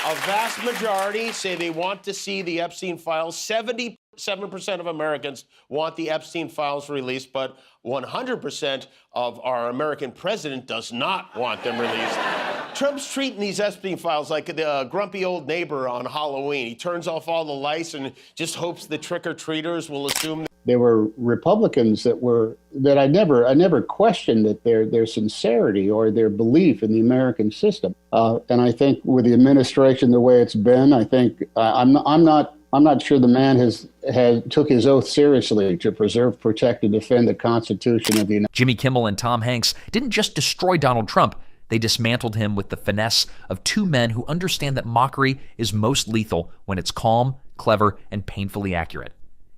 A vast majority say they want to see the Epstein files. 77% of Americans want the Epstein files released, but 100% of our American president does not want them released. Trump's treating these Epstein files like the grumpy old neighbor on Halloween. He turns off all the lights and just hopes the trick-or-treaters will assume. There were Republicans that I never questioned that their sincerity or their belief in the American system. And I think with the administration the way it's been, I think I'm not sure the man has took his oath seriously to preserve, protect, and defend the Constitution of the United States. Jimmy Kimmel and Tom Hanks didn't just destroy Donald Trump. They dismantled him with the finesse of two men who understand that mockery is most lethal when it's calm, clever, and painfully accurate.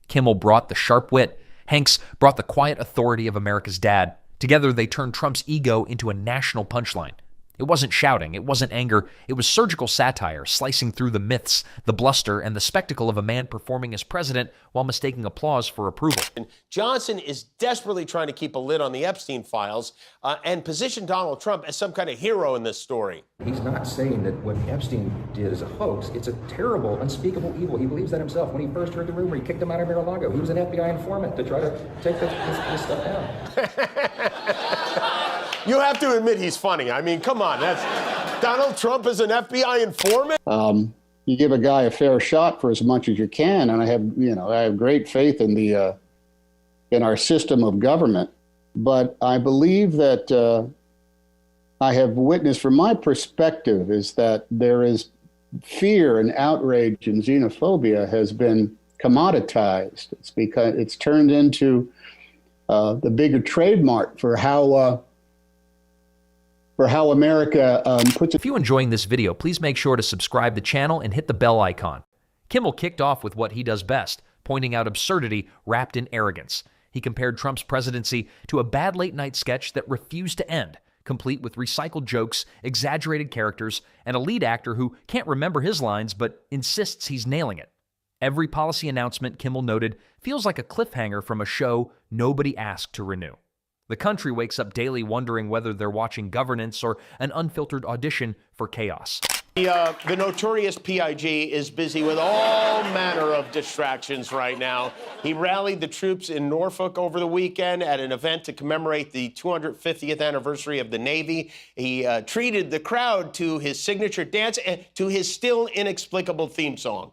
Kimmel brought the sharp wit. Hanks brought the quiet authority of America's dad. Together, they turned Trump's ego into a national punchline. It wasn't shouting, it wasn't anger, it was surgical satire, slicing through the myths, the bluster, and the spectacle of a man performing as president while mistaking applause for approval. Johnson is desperately trying to keep a lid on the Epstein files and position Donald Trump as some kind of hero in this story. He's not saying that what Epstein did is a hoax. It's a terrible, unspeakable evil. He believes that himself. When he first heard the rumor, he kicked him out of Mar-a-Lago. He was an FBI informant to try to take this stuff down. You have to admit he's funny. I mean, come on. That's Donald Trump is an FBI informant. You give a guy a fair shot for as much as you can, and I have great faith in our system of government. But I believe that I have witnessed, from my perspective, is that there is fear and outrage and xenophobia has been commoditized. It's because it's turned into the bigger trademark for how America puts it. If you're enjoying this video, please make sure to subscribe to the channel and hit the bell icon. Kimmel kicked off with what he does best, pointing out absurdity wrapped in arrogance. He compared Trump's presidency to a bad late-night sketch that refused to end, complete with recycled jokes, exaggerated characters, and a lead actor who can't remember his lines but insists he's nailing it. Every policy announcement, Kimmel noted, feels like a cliffhanger from a show nobody asked to renew. The country wakes up daily wondering whether they're watching governance or an unfiltered audition for chaos. The notorious PIG is busy with all manner of distractions right now. He rallied the troops in Norfolk over the weekend at an event to commemorate the 250th anniversary of the Navy. He treated the crowd to his signature dance and to his still inexplicable theme song.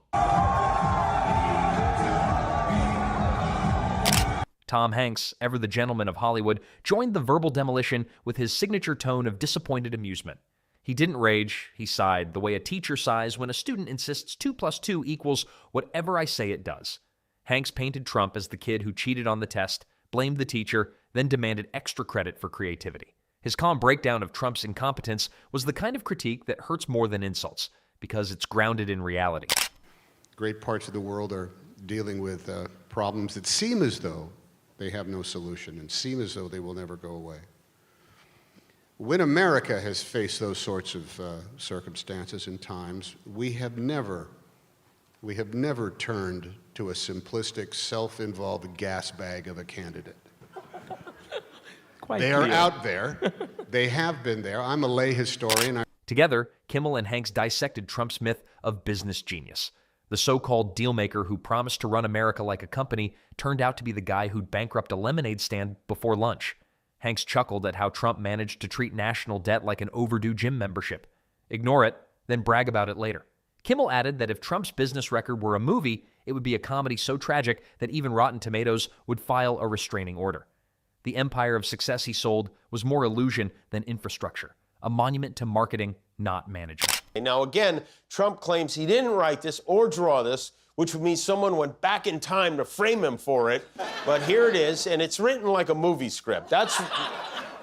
Tom Hanks, ever the gentleman of Hollywood, joined the verbal demolition with his signature tone of disappointed amusement. He didn't rage, he sighed, the way a teacher sighs when a student insists 2 + 2 equals whatever I say it does. Hanks painted Trump as the kid who cheated on the test, blamed the teacher, then demanded extra credit for creativity. His calm breakdown of Trump's incompetence was the kind of critique that hurts more than insults, because it's grounded in reality. Great parts of the world are dealing with problems that seem as though they have no solution and seem as though they will never go away. When America has faced those sorts of circumstances and times, we have never turned to a simplistic, self-involved gas bag of a candidate. They are out there. They have been there. I'm a lay historian. Together, Kimmel and Hanks dissected Trump's myth of business genius. The so-called dealmaker who promised to run America like a company turned out to be the guy who'd bankrupt a lemonade stand before lunch. Hanks chuckled at how Trump managed to treat national debt like an overdue gym membership. Ignore it, then brag about it later. Kimmel added that if Trump's business record were a movie, it would be a comedy so tragic that even Rotten Tomatoes would file a restraining order. The empire of success he sold was more illusion than infrastructure, a monument to marketing, not management. Now, again, Trump claims he didn't write this or draw this, which would mean someone went back in time to frame him for it. But here it is, and it's written like a movie script.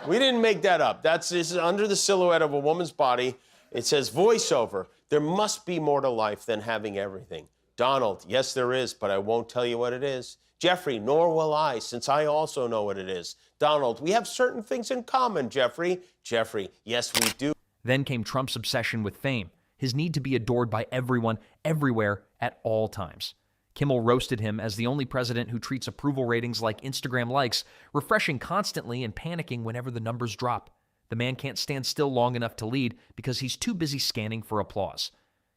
We didn't make that up. This is under the silhouette of a woman's body. It says voiceover. There must be more to life than having everything. Donald, yes, there is, but I won't tell you what it is. Jeffrey, nor will I, since I also know what it is. Donald, we have certain things in common, Jeffrey. Jeffrey, yes, we do. Then came Trump's obsession with fame, his need to be adored by everyone, everywhere, at all times. Kimmel roasted him as the only president who treats approval ratings like Instagram likes, refreshing constantly and panicking whenever the numbers drop. The man can't stand still long enough to lead because he's too busy scanning for applause.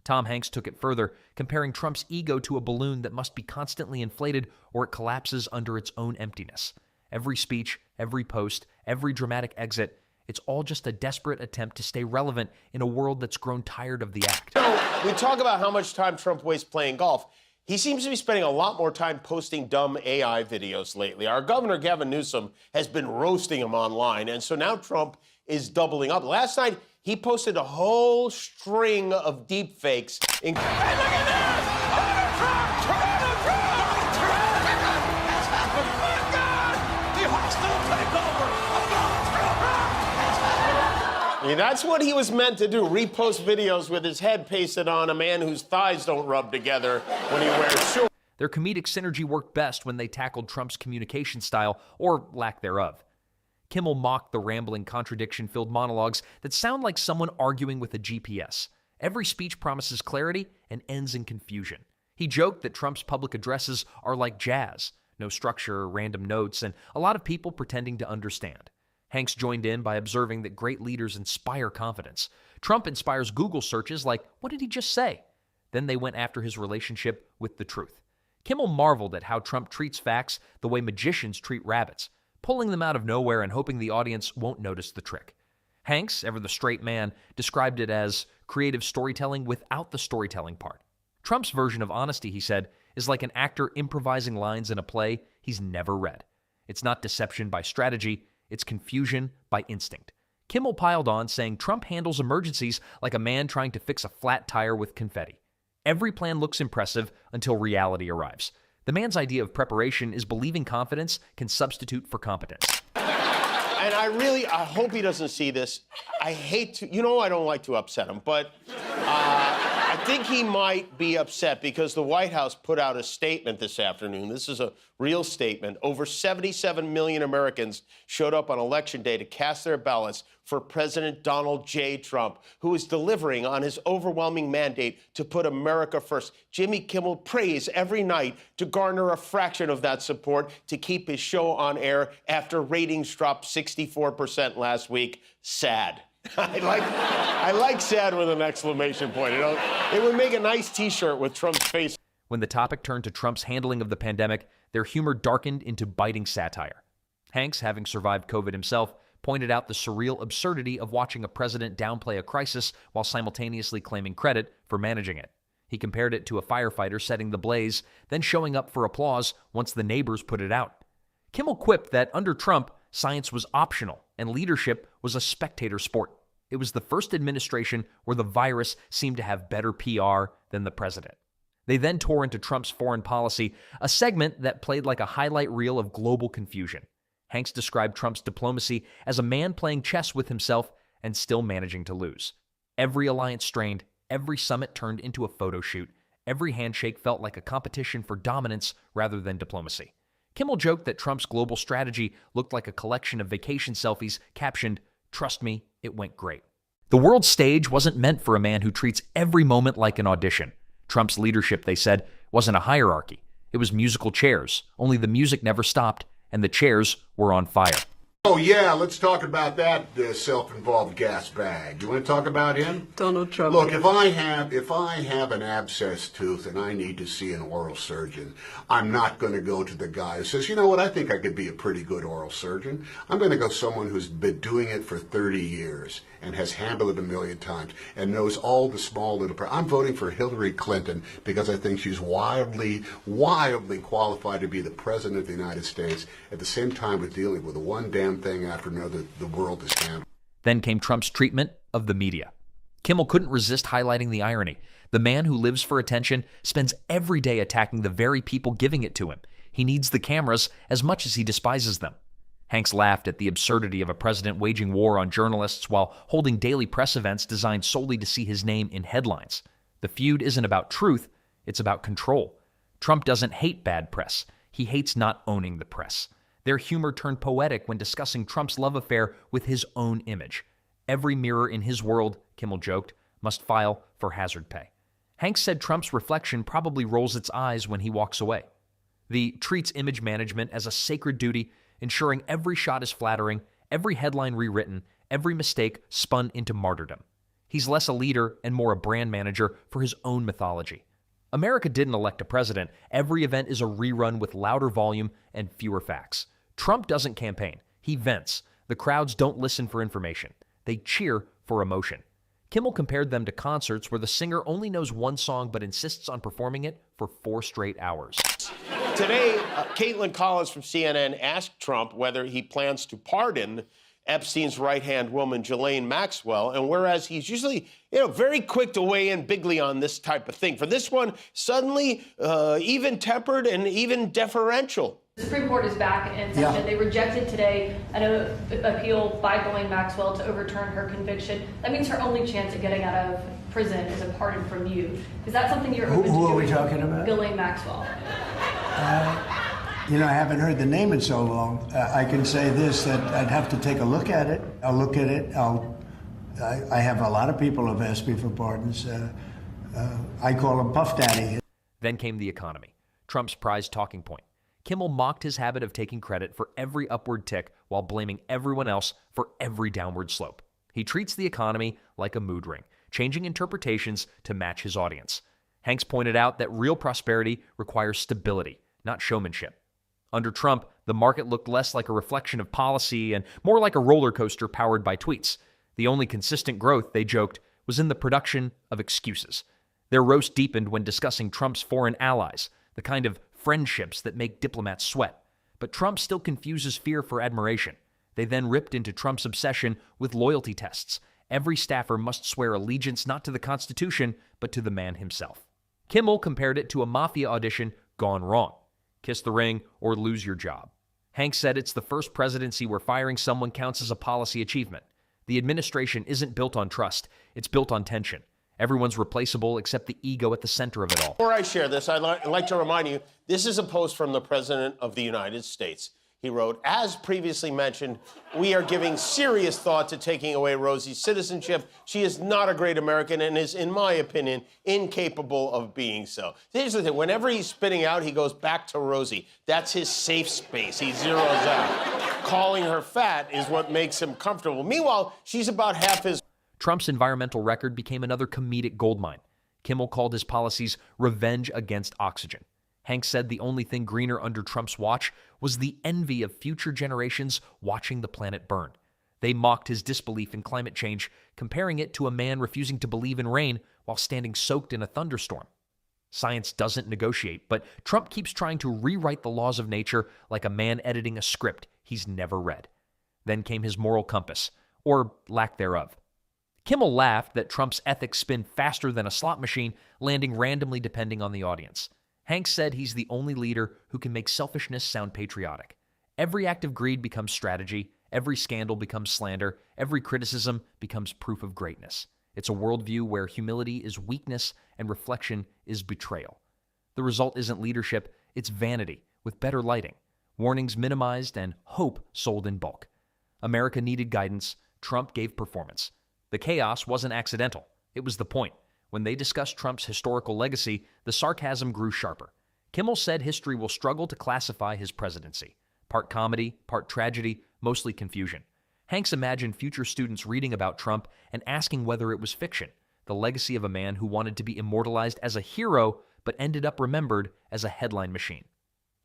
Tom Hanks took it further, comparing Trump's ego to a balloon that must be constantly inflated or it collapses under its own emptiness. Every speech, every post, every dramatic exit, it's all just a desperate attempt to stay relevant in a world that's grown tired of the act. We talk about how much time Trump wastes playing golf. He seems to be spending a lot more time posting dumb AI videos lately. Our governor, Gavin Newsom, has been roasting him online, and so now Trump is doubling up. Last night, he posted a whole string of deep fakes. Hey, look at this! Donald Trump! Donald Trump! It's happened! Oh, my God! The hostile takeover of Donald Trump! I mean, that's what he was meant to do, repost videos with his head pasted on a man whose thighs don't rub together when he wears shorts. Their comedic synergy worked best when they tackled Trump's communication style, or lack thereof. Kimmel mocked the rambling, contradiction-filled monologues that sound like someone arguing with a GPS. Every speech promises clarity and ends in confusion. He joked that Trump's public addresses are like jazz, no structure, random notes, and a lot of people pretending to understand. Hanks joined in by observing that great leaders inspire confidence. Trump inspires Google searches like, what did he just say? Then they went after his relationship with the truth. Kimmel marveled at how Trump treats facts the way magicians treat rabbits, pulling them out of nowhere and hoping the audience won't notice the trick. Hanks, ever the straight man, described it as creative storytelling without the storytelling part. Trump's version of honesty, he said, is like an actor improvising lines in a play he's never read. It's not deception by strategy, it's confusion by instinct. Kimmel piled on, saying Trump handles emergencies like a man trying to fix a flat tire with confetti. Every plan looks impressive until reality arrives. The man's idea of preparation is believing confidence can substitute for competence. And I hope he doesn't see this. I hate to, I don't like to upset him, but I think he might be upset because the White House put out a statement this afternoon. This is a real statement. Over 77 million Americans showed up on Election Day to cast their ballots for President Donald J. Trump, who is delivering on his overwhelming mandate to put America first. Jimmy Kimmel prays every night to garner a fraction of that support to keep his show on air after ratings dropped 64% last week. Sad. I like sad with an exclamation point. It would make a nice T-shirt with Trump's face. When the topic turned to Trump's handling of the pandemic, their humor darkened into biting satire. Hanks, having survived COVID himself, pointed out the surreal absurdity of watching a president downplay a crisis while simultaneously claiming credit for managing it. He compared it to a firefighter setting the blaze, then showing up for applause once the neighbors put it out. Kimmel quipped that under Trump, science was optional and leadership was a spectator sport. It was the first administration where the virus seemed to have better PR than the president. They then tore into Trump's foreign policy, a segment that played like a highlight reel of global confusion. Hanks described Trump's diplomacy as a man playing chess with himself and still managing to lose. Every alliance strained, every summit turned into a photo shoot, every handshake felt like a competition for dominance rather than diplomacy. Kimmel joked that Trump's global strategy looked like a collection of vacation selfies captioned, "Trust me, it went great." The world stage wasn't meant for a man who treats every moment like an audition. Trump's leadership, they said, wasn't a hierarchy. It was musical chairs, only the music never stopped and the chairs were on fire. Oh, yeah, let's talk about that self-involved gas bag. You want to talk about him? Donald Trump. Look, if I have an abscess tooth and I need to see an oral surgeon, I'm not going to go to the guy who says, you know what, I think I could be a pretty good oral surgeon. I'm going to go someone who's been doing it for 30 years and has handled it a million times and knows all the small little... I'm voting for Hillary Clinton because I think she's wildly qualified to be the president of the United States at the same time with dealing with the one damn thing after another the world is handling. Then came Trump's treatment of the media. Kimmel couldn't resist highlighting the irony. The man who lives for attention spends every day attacking the very people giving it to him. He needs the cameras as much as he despises them. Hanks laughed at the absurdity of a president waging war on journalists while holding daily press events designed solely to see his name in headlines. The feud isn't about truth, it's about control. Trump doesn't hate bad press. He hates not owning the press. Their humor turned poetic when discussing Trump's love affair with his own image. Every mirror in his world, Kimmel joked, must file for hazard pay. Hanks said Trump's reflection probably rolls its eyes when he walks away. The treats image management as a sacred duty, ensuring every shot is flattering, every headline rewritten, every mistake spun into martyrdom. He's less a leader and more a brand manager for his own mythology. America didn't elect a president. Every event is a rerun with louder volume and fewer facts. Trump doesn't campaign. He vents. The crowds don't listen for information. They cheer for emotion. Kimmel compared them to concerts where the singer only knows one song but insists on performing it for 4 straight hours. Today, Caitlin Collins from CNN asked Trump whether he plans to pardon Epstein's right-hand woman, Ghislaine Maxwell, and whereas he's usually, very quick to weigh in bigly on this type of thing, for this one, suddenly even-tempered and even deferential. The Supreme Court is back in session. Yeah. They rejected today an appeal by Ghislaine Maxwell to overturn her conviction. That means her only chance at getting out of prison is a pardon from you. Is that something you're open to? Who are we talking about? Ghislaine Maxwell. I haven't heard the name in so long. I can say this, that I'd have to take a look at it. I'll look at it. I have a lot of people who have asked me for pardons. I call him Puff Daddy. Then came the economy, Trump's prized talking point. Kimmel mocked his habit of taking credit for every upward tick while blaming everyone else for every downward slope. He treats the economy like a mood ring, changing interpretations to match his audience. Hanks pointed out that real prosperity requires stability, not showmanship. Under Trump, the market looked less like a reflection of policy and more like a roller coaster powered by tweets. The only consistent growth, they joked, was in the production of excuses. Their roast deepened when discussing Trump's foreign allies, the kind of friendships that make diplomats sweat. But Trump still confuses fear for admiration. They then ripped into Trump's obsession with loyalty tests. Every staffer must swear allegiance not to the Constitution, but to the man himself. Kimmel compared it to a mafia audition gone wrong. Kiss the ring or lose your job. Hanks said it's the first presidency where firing someone counts as a policy achievement. The administration isn't built on trust, it's built on tension. Everyone's replaceable except the ego at the center of it all. Before I share this, I'd like to remind you, this is a post from the President of the United States. He wrote, as previously mentioned, we are giving serious thought to taking away Rosie's citizenship. She is not a great American and is, in my opinion, incapable of being so. Here's the thing, whenever he's spitting out, he goes back to Rosie. That's his safe space. He zeroes out. Calling her fat is what makes him comfortable. Meanwhile, she's about half his... Trump's environmental record became another comedic goldmine. Kimmel called his policies revenge against oxygen. Hanks said the only thing greener under Trump's watch was the envy of future generations watching the planet burn. They mocked his disbelief in climate change, comparing it to a man refusing to believe in rain while standing soaked in a thunderstorm. Science doesn't negotiate, but Trump keeps trying to rewrite the laws of nature like a man editing a script he's never read. Then came his moral compass, or lack thereof. Kimmel laughed that Trump's ethics spin faster than a slot machine, landing randomly depending on the audience. Hanks said he's the only leader who can make selfishness sound patriotic. Every act of greed becomes strategy, every scandal becomes slander, every criticism becomes proof of greatness. It's a worldview where humility is weakness and reflection is betrayal. The result isn't leadership, it's vanity with better lighting, warnings minimized, and hope sold in bulk. America needed guidance, Trump gave performance. The chaos wasn't accidental, it was the point. When they discussed Trump's historical legacy, the sarcasm grew sharper. Kimmel said history will struggle to classify his presidency. Part comedy, part tragedy, mostly confusion. Hanks imagined future students reading about Trump and asking whether it was fiction, the legacy of a man who wanted to be immortalized as a hero but ended up remembered as a headline machine.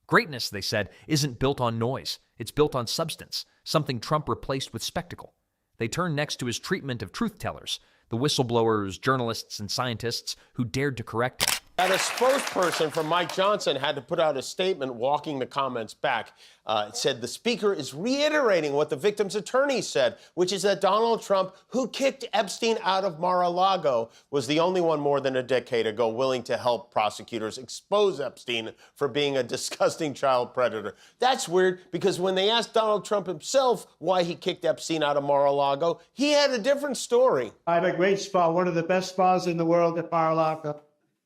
Greatness, they said, isn't built on noise. It's built on substance, something Trump replaced with spectacle. They turned next to his treatment of truth-tellers, the whistleblowers, journalists, and scientists who dared to correct him. And a spokesperson for Mike Johnson had to put out a statement walking the comments back. It said the speaker is reiterating what the victim's attorney said, which is that Donald Trump, who kicked Epstein out of Mar-a-Lago, was the only one more than a decade ago willing to help prosecutors expose Epstein for being a disgusting child predator. That's weird because when they asked Donald Trump himself why he kicked Epstein out of Mar-a-Lago, he had a different story. I have a great spa, one of the best spas in the world at Mar-a-Lago.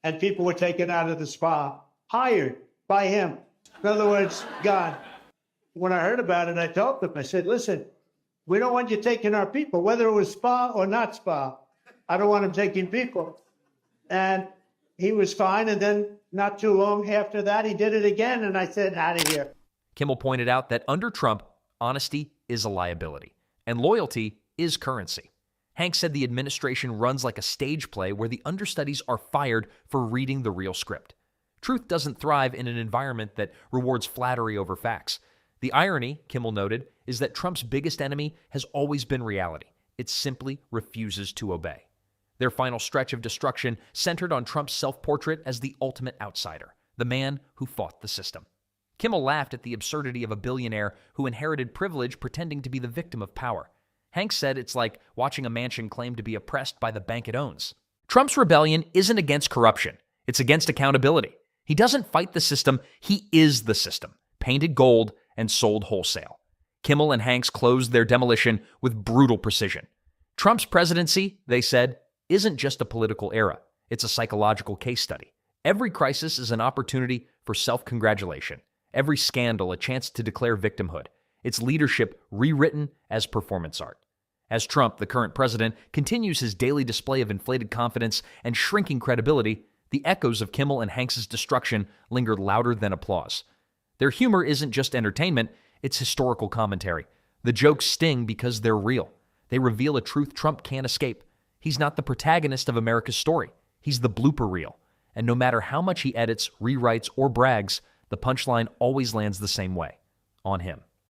And people were taken out of the spa, hired by him. In other words, gone. When I heard about it, I told them, I said, listen, we don't want you taking our people, whether it was spa or not spa. I don't want him taking people. And he was fine. And then not too long after that, he did it again. And I said, out of here. Kimmel pointed out that under Trump, honesty is a liability and loyalty is currency. Hanks said the administration runs like a stage play where the understudies are fired for reading the real script. Truth doesn't thrive in an environment that rewards flattery over facts. The irony, Kimmel noted, is that Trump's biggest enemy has always been reality. It simply refuses to obey. Their final stretch of destruction centered on Trump's self-portrait as the ultimate outsider, the man who fought the system. Kimmel laughed at the absurdity of a billionaire who inherited privilege pretending to be the victim of power. Hanks said it's like watching a mansion claim to be oppressed by the bank it owns. Trump's rebellion isn't against corruption. It's against accountability. He doesn't fight the system. He is the system, painted gold and sold wholesale. Kimmel and Hanks closed their demolition with brutal precision. Trump's presidency, they said, isn't just a political era. It's a psychological case study. Every crisis is an opportunity for self-congratulation. Every scandal a chance to declare victimhood. Its leadership rewritten as performance art. As Trump, the current president, continues his daily display of inflated confidence and shrinking credibility, the echoes of Kimmel and Hanks' destruction linger louder than applause. Their humor isn't just entertainment, it's historical commentary. The jokes sting because they're real. They reveal a truth Trump can't escape. He's not the protagonist of America's story. He's the blooper reel. And no matter how much he edits, rewrites, or brags, the punchline always lands the same way: on him.